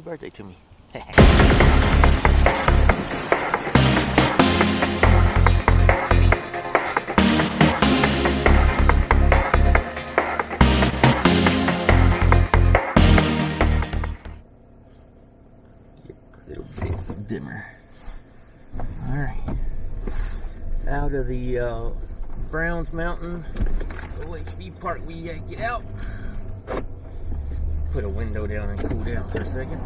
birthday to me. Little bit dimmer. Alright. Out of the Browns Mountain OHV Park we get out. Put a window down and cool down for a second.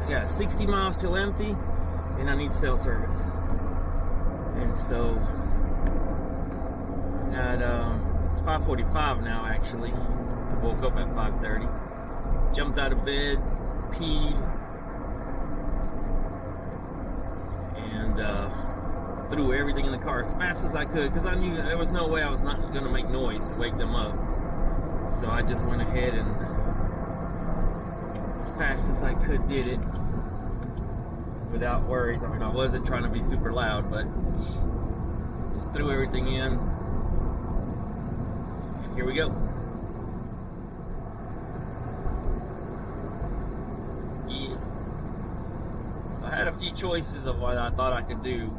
I got 60 miles till empty and I need cell service. And so I got it's 5:45 now actually. I woke up at 5:30. Jumped out of bed, peed, and threw everything in the car as fast as I could because I knew there was no way I was not going to make noise to wake them up. So I just went ahead and as fast as I could did it without worries. I mean, I wasn't trying to be super loud, but just threw everything in. And here we go. Yeah. So I had a few choices of what I thought I could do.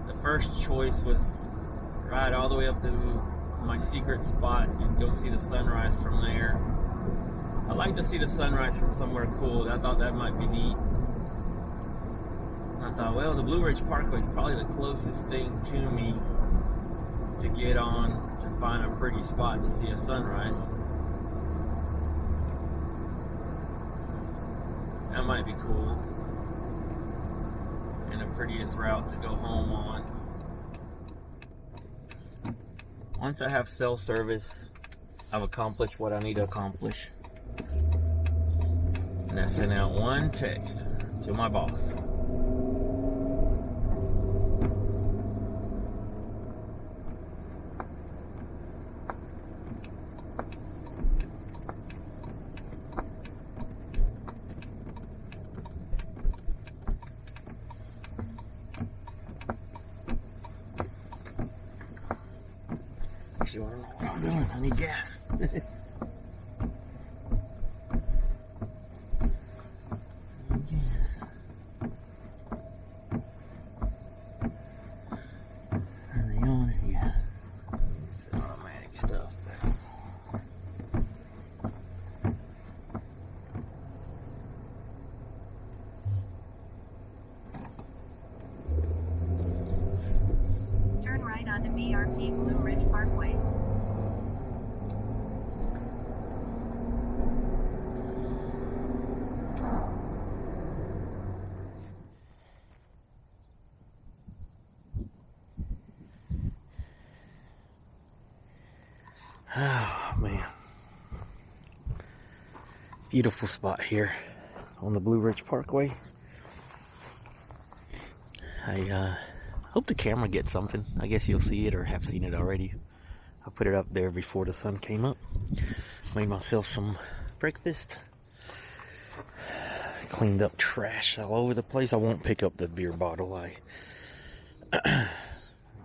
The first choice was ride all the way up to my secret spot and go see the sunrise from there. I like to see the sunrise from somewhere cool. I thought that might be neat. And I thought, well, the Blue Ridge Parkway is probably the closest thing to me to get on to find a pretty spot to see a sunrise. That might be cool. And the prettiest route to go home on. Once I have cell service, I've accomplished what I need to accomplish. And I sent out one text to my boss. You want to know what I'm doing? I need gas. Gas. Are they on? Yeah. It's automatic stuff. Turn right onto BRP Blue Ridge Parkway. Oh man, beautiful spot here on the Blue Ridge Parkway. I hope the camera gets something. I guess you'll see it or have seen it already. I put it up there before the sun came up. Made myself some breakfast. Cleaned up trash all over the place. I won't pick up the beer bottle. I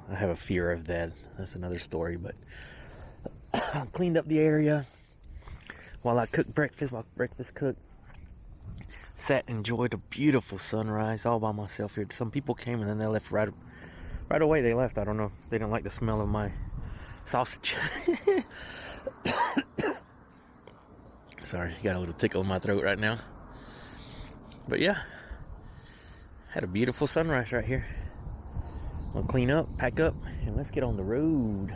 have a fear of that. That's another story, but cleaned up the area while I cooked breakfast, while breakfast cooked. Sat and enjoyed a beautiful sunrise all by myself here. Some people came and then they left right away. They left. I don't know if they didn't like the smell of my sausage. Sorry, got a little tickle in my throat right now. But yeah, had a beautiful sunrise right here. I'll clean up, pack up, and let's get on the road.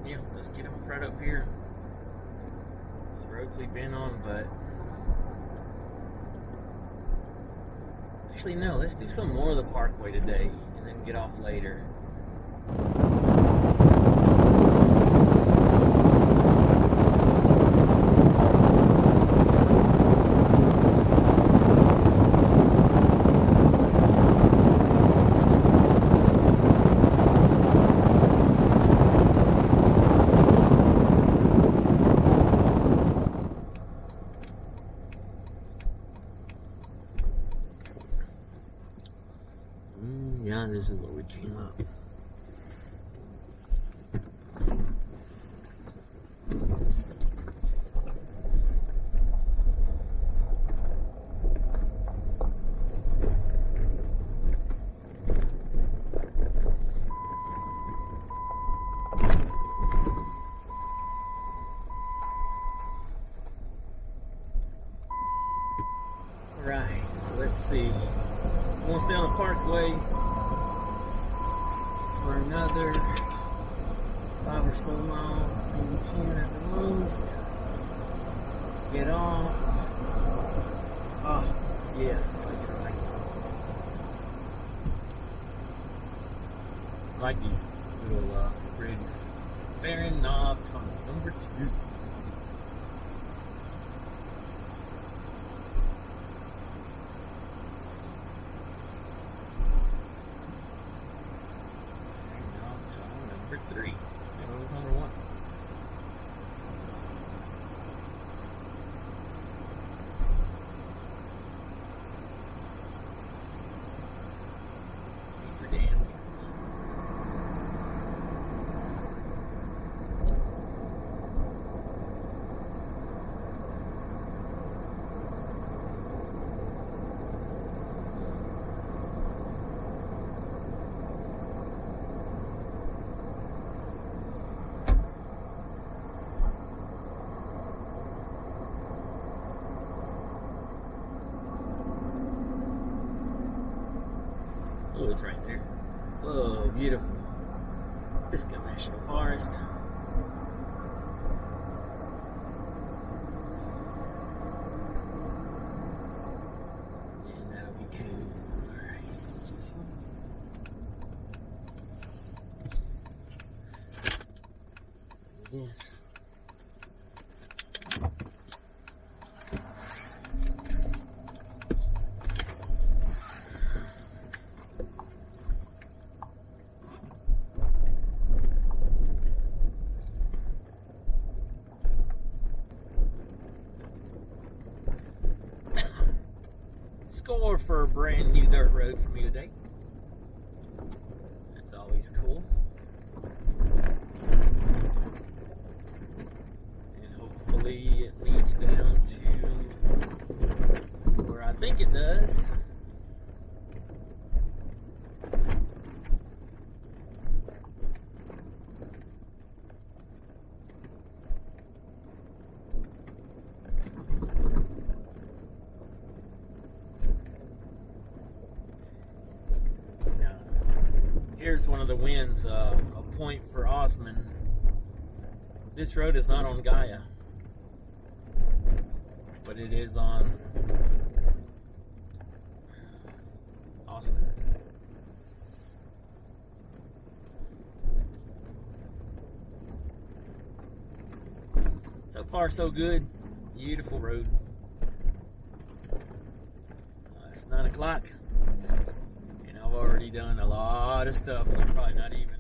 yeah, let's get off right up here. This roads we've been on, but actually no, let's do some more of the parkway today and then get off later. Yeah, this is where we came up. Right, so let's see. We're going to stay on the parkway for another 5 or so miles, maybe 10 at the most. Get off. Oh, yeah, I like it, I like it. I like these little bridges. Barren Knob Tunnel, number 2. Number 3. And it was number 1. Virthday. Oh, it's right there. Oh, beautiful. Biscuit National Forest. And that'll be cool. Alright, so this one. Yes. Score for a brand new dirt road for me today. That's always cool. And hopefully it leads down to where I think it does. Here's one of the wins, a point for Osman. This road is not on Gaia, but it is on Osman. So far, so good. Beautiful road. It's 9 o'clock. I've already done a lot of stuff. I'm probably not even.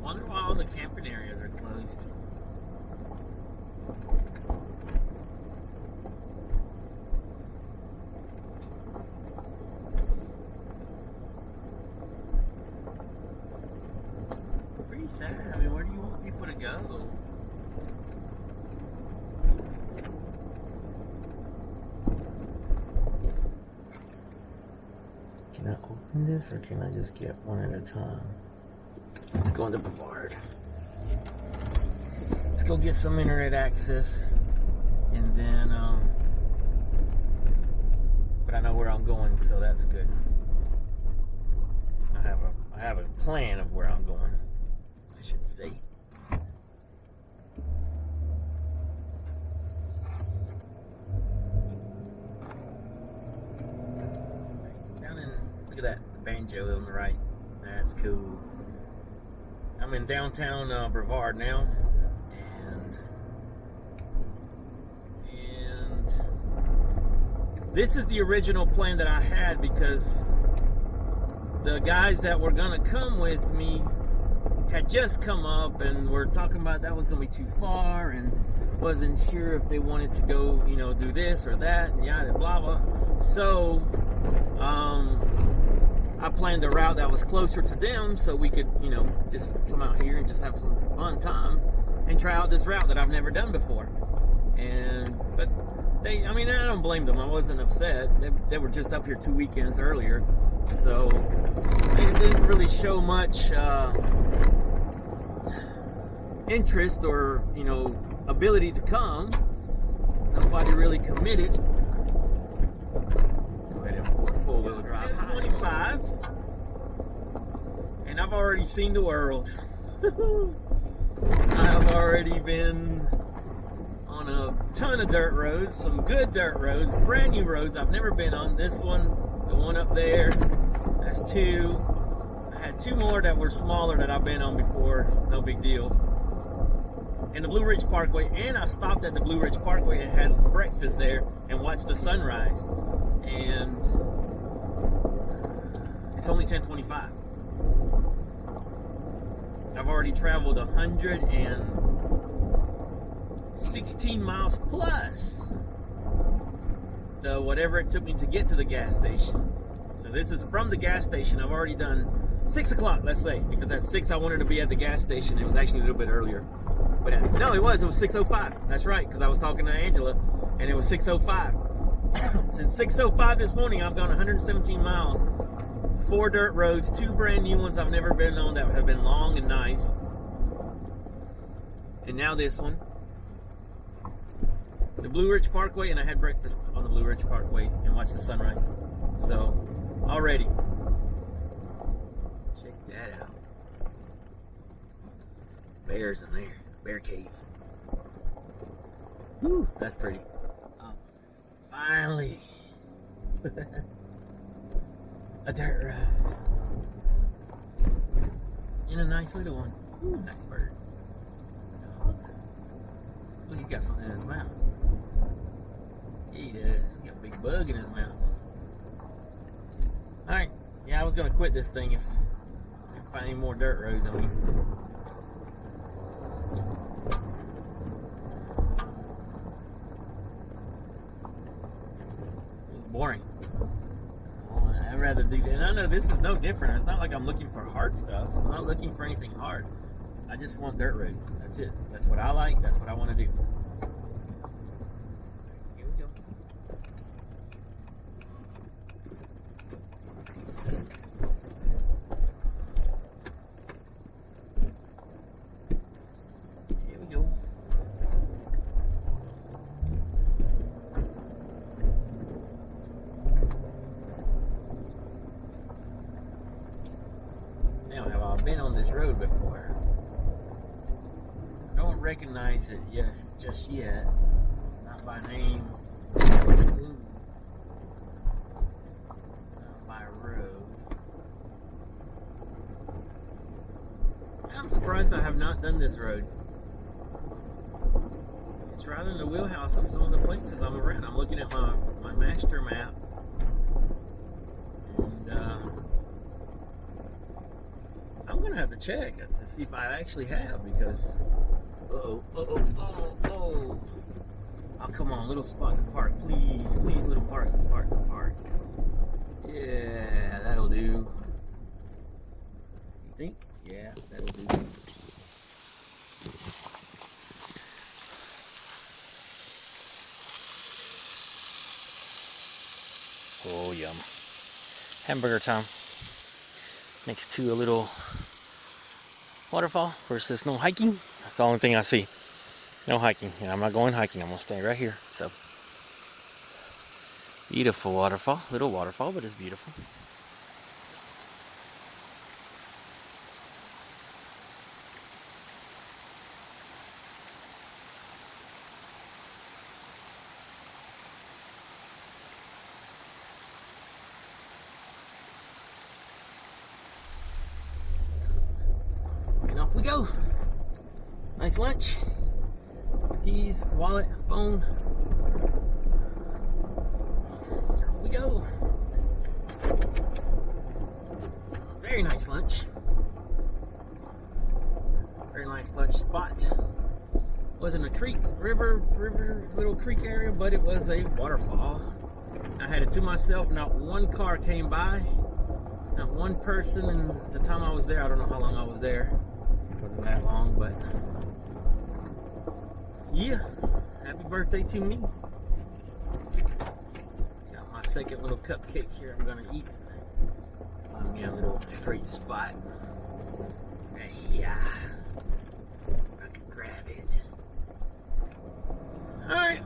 Wonder why all the camping areas are closed. Pretty sad. I mean, where do you want people to go? in this, or can I just get one at a time? Let's go into Brevard. Let's go get some internet access, and then but I know where I'm going, so that's good. I have a plan of where I'm going, I should say. Look at that banjo on the right. That's cool. I'm in downtown Brevard now, and this is the original plan that I had, because the guys that were gonna come with me had just come up and were talking about that was gonna be too far, and wasn't sure if they wanted to go, you know, do this or that, and yada blah blah. So I planned a route that was closer to them, so we could, you know, just come out here and just have some fun times and try out this route that I've never done before. But they, I mean, I don't blame them. I wasn't upset. They were just up here 2 weekends earlier, so they didn't really show much interest or, you know, ability to come. Nobody really committed. Go ahead and four-wheel drive. 1025, and I've already seen the world. I've already been on a ton of dirt roads, some good dirt roads, brand new roads I've never been on. This one, the one up there, that's 2. I had 2 more that were smaller that I've been on before, no big deals. And the Blue Ridge Parkway, and I stopped at the Blue Ridge Parkway and had breakfast there and watched the sunrise. And it's only 10:25. I've already traveled 116 miles plus the whatever it took me to get to the gas station. So this is from the gas station. I've already done 6 o'clock, let's say, because at 6 I wanted to be at the gas station. It was actually a little bit earlier. But no, it was 6:05. That's right, because I was talking to Angela, and it was 6:05. Since 6:05 this morning, I've gone 117 miles, 4 dirt roads, 2 brand new ones I've never been on that have been long and nice, and now this one, the Blue Ridge Parkway, and I had breakfast on the Blue Ridge Parkway and watched the sunrise. So already, check that out. Bears in there. Bear cave. Woo, that's pretty. Finally. A dirt ride. And a nice little one. Ooh, nice bird. Look, he got something in his mouth. Yeah, he does. He got a big bug in his mouth. Alright. Yeah, I was going to quit this thing if I didn't find any more dirt roads. I mean, boring. I'd rather do that. And I know this is no different. It's not like I'm looking for hard stuff. I'm not looking for anything hard. I just want dirt roads. That's it. That's what I like. That's what I want to do. Here we go. Here we go. Now, have I been on this road before? I don't recognize it just yet. Not by name. Ooh. Not by road. I'm surprised I have not done this road. It's right in the wheelhouse of some of the places I'm around. I'm looking at my master map. And I'm gonna have to check to see if I actually have, because oh, come on, little spot to park, please, little spot to park. Yeah, that'll do. You think? Yeah, that'll do. Oh, yum. Hamburger time. next to a little waterfall versus no hiking. That's the only thing I see. No hiking, and I'm not going hiking. I'm gonna stay right here. So beautiful waterfall, little waterfall, but it's beautiful. And off we go. Nice lunch. Keys, wallet, phone. Off we go. Very nice lunch. Very nice lunch spot. Wasn't a creek, river, little creek area, but it was a waterfall. I had it to myself. Not one car came by. Not one person. And the time I was there, I don't know how long I was there. It wasn't that long, but yeah, happy birthday to me. Got my second little cupcake here I'm gonna eat. Find me a little straight spot. Yeah, I can grab it. Alright,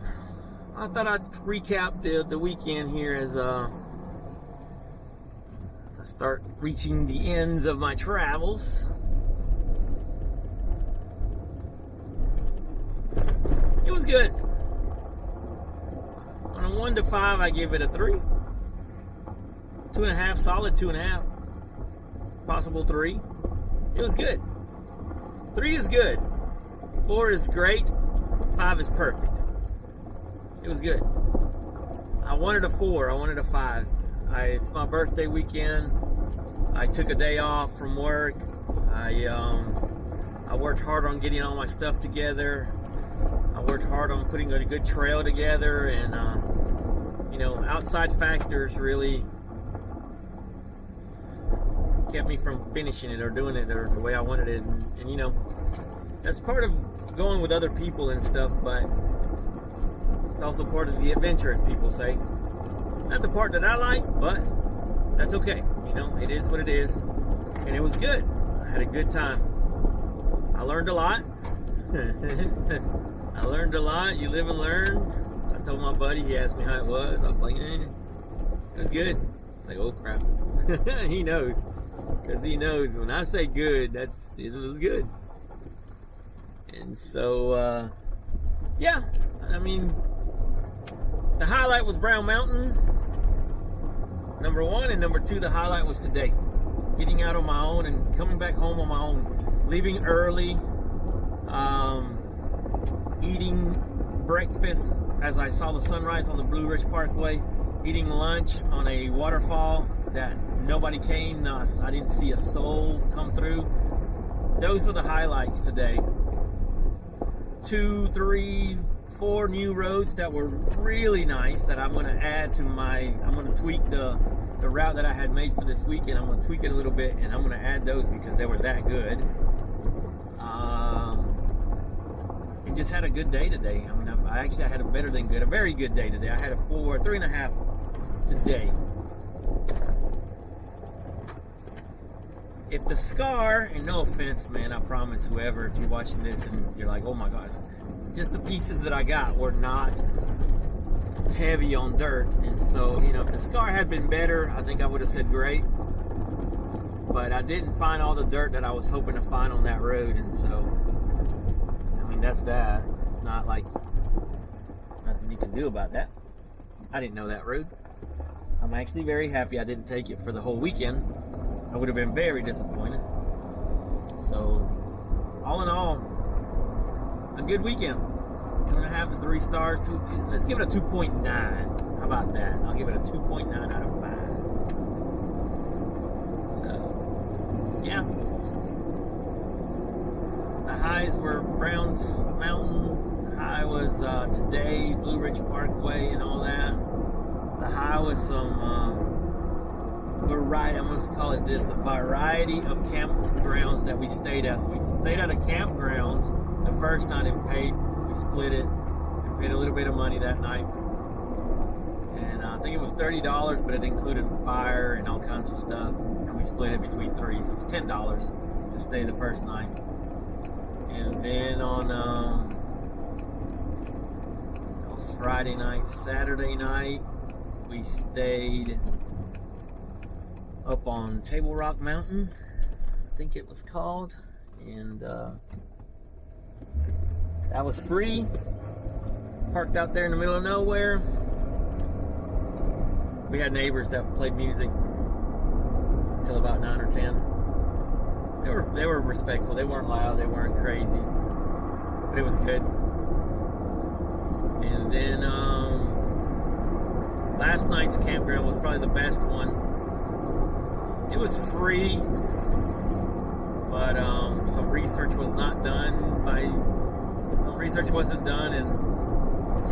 I thought I'd recap the weekend here as I start reaching the ends of my travels. It was good. On a 1 to 5, I give it a 3. 2.5, solid 2.5. Possible 3. It was good. 3 is good. 4 is great. 5 is perfect. It was good. I wanted a 4. I wanted a 5. It's my birthday weekend. I took a day off from work. I worked hard on getting all my stuff together. I worked hard on putting a good trail together, and you know, outside factors really kept me from finishing it or doing it or the way I wanted it. And you know, that's part of going with other people and stuff, but it's also part of the adventure, as people say. Not the part that I like, but that's okay. You know, it is what it is, and it was good. I had a good time. I learned a lot. I learned a lot. You live and learn. I told my buddy, he asked me how it was. I was like, it was good. Like, oh crap. He knows. Because he knows when I say good, it was good. And so, yeah. I mean, the highlight was Brown Mountain, number 1. And number 2, the highlight was today. Getting out on my own and coming back home on my own. Leaving early. Eating breakfast as I saw the sunrise on the Blue Ridge Parkway, eating lunch on a waterfall that nobody came. I didn't see a soul come through. Those were the highlights today. 2, 3, 4 new roads that were really nice that I'm going to add to I'm going to tweak the route that I had made for this weekend. I'm going to tweak it a little bit, and I'm going to add those because they were that good. Just had a good day today. I mean, I had a better than good, a very good day today. I had a 3.5 today. If the scar, and no offense, man, I promise whoever, if you're watching this and you're like, oh my gosh, just the pieces that I got were not heavy on dirt. And so, you know, if the scar had been better, I think I would have said great. But I didn't find all the dirt that I was hoping to find on that road, and so that's that. It's not like nothing you can do about that. I didn't know that road. I'm actually very happy I didn't take it for the whole weekend. I would have been very disappointed. So, all in all, a good weekend. 2.5 to 3 stars. Let's give it a 2.9. How about that? I'll give it a 2.9 out of 5. So, yeah. The highs were Brown's Mountain. High was today, Blue Ridge Parkway and all that. The high was some variety, I must call it this, the variety of campgrounds that we stayed at. So we stayed at a campground the first night and we split it and paid a little bit of money that night. And I think it was $30, but it included fire and all kinds of stuff. And we split it between 3, so it was $10 to stay the first night. And then on that was Friday night, Saturday night, we stayed up on Table Rock Mountain, I think it was called, and that was free. Parked out there in the middle of nowhere. We had neighbors that played music until about 9 or 10. They were respectful. They weren't loud. They weren't crazy. But it was good. And then last night's campground was probably the best one. It was free, but some research was not done some research wasn't done, and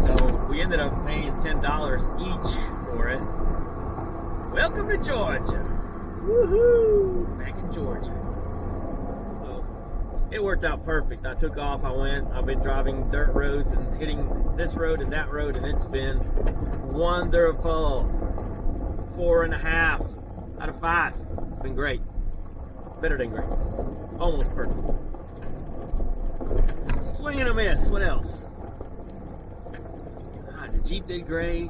so we ended up paying $10 each for it. Welcome to Georgia. Woohoo! Back in Georgia. So it worked out perfect. I took off, I've been driving dirt roads and hitting this road and that road, and it's been wonderful. 4.5 out of 5. It's been great. Better than great. Almost perfect. Swing and a miss. What else? The Jeep did great.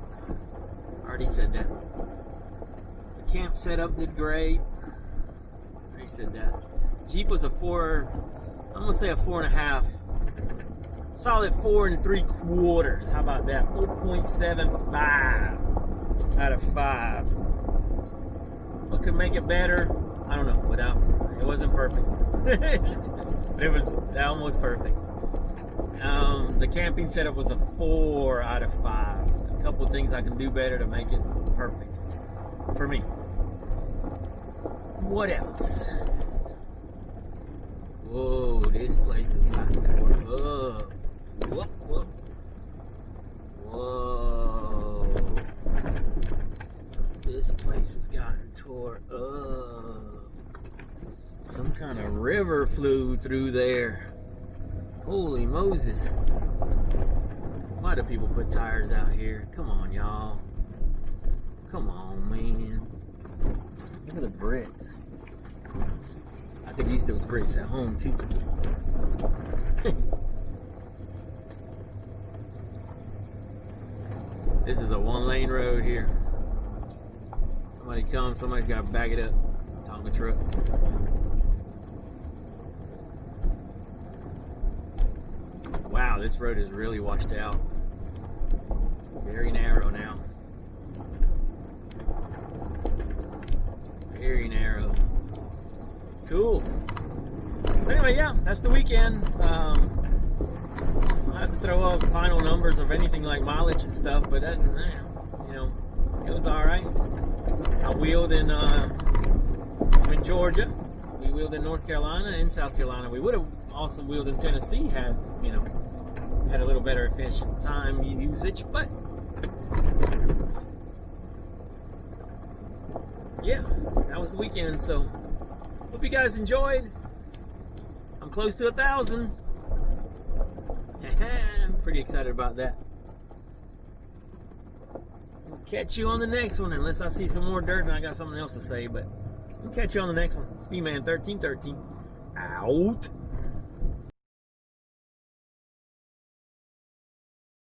Already said that. The camp setup did great. Already said that. Jeep was a 4. I'm gonna say a 4.5. Solid 4 3/4. How about that? 4.75 out of 5. What could make it better? I don't know. It wasn't perfect. But it was almost perfect. The camping setup was a 4 out of 5. A couple of things I can do better to make it perfect for me. What else? Whoa, this place has gotten torn up. Whoop, whoop. Whoa. This place has gotten tore up. Some kind of river flew through there. Holy Moses. Why do people put tires out here? Come on, y'all. Come on, man. Look at the bricks. I could use those bricks at home, too. This is a 1-lane road here. Somebody comes, somebody's got to back it up. Tonka truck. Wow, this road is really washed out. Very narrow now. Very narrow. Cool. Anyway, yeah, that's the weekend. I'll have to throw up final numbers of anything like mileage and stuff, but that, you know, it was all right. I wheeled in Georgia. We wheeled in North Carolina and South Carolina. We would have also wheeled in Tennessee had a little better efficient time usage, but yeah, that was the weekend. So hope you guys enjoyed. I'm close to 1,000. I'm pretty excited about that. We'll catch you on the next one, unless I see some more dirt and I got something else to say, but we'll catch you on the next one. Speedman 1313 out.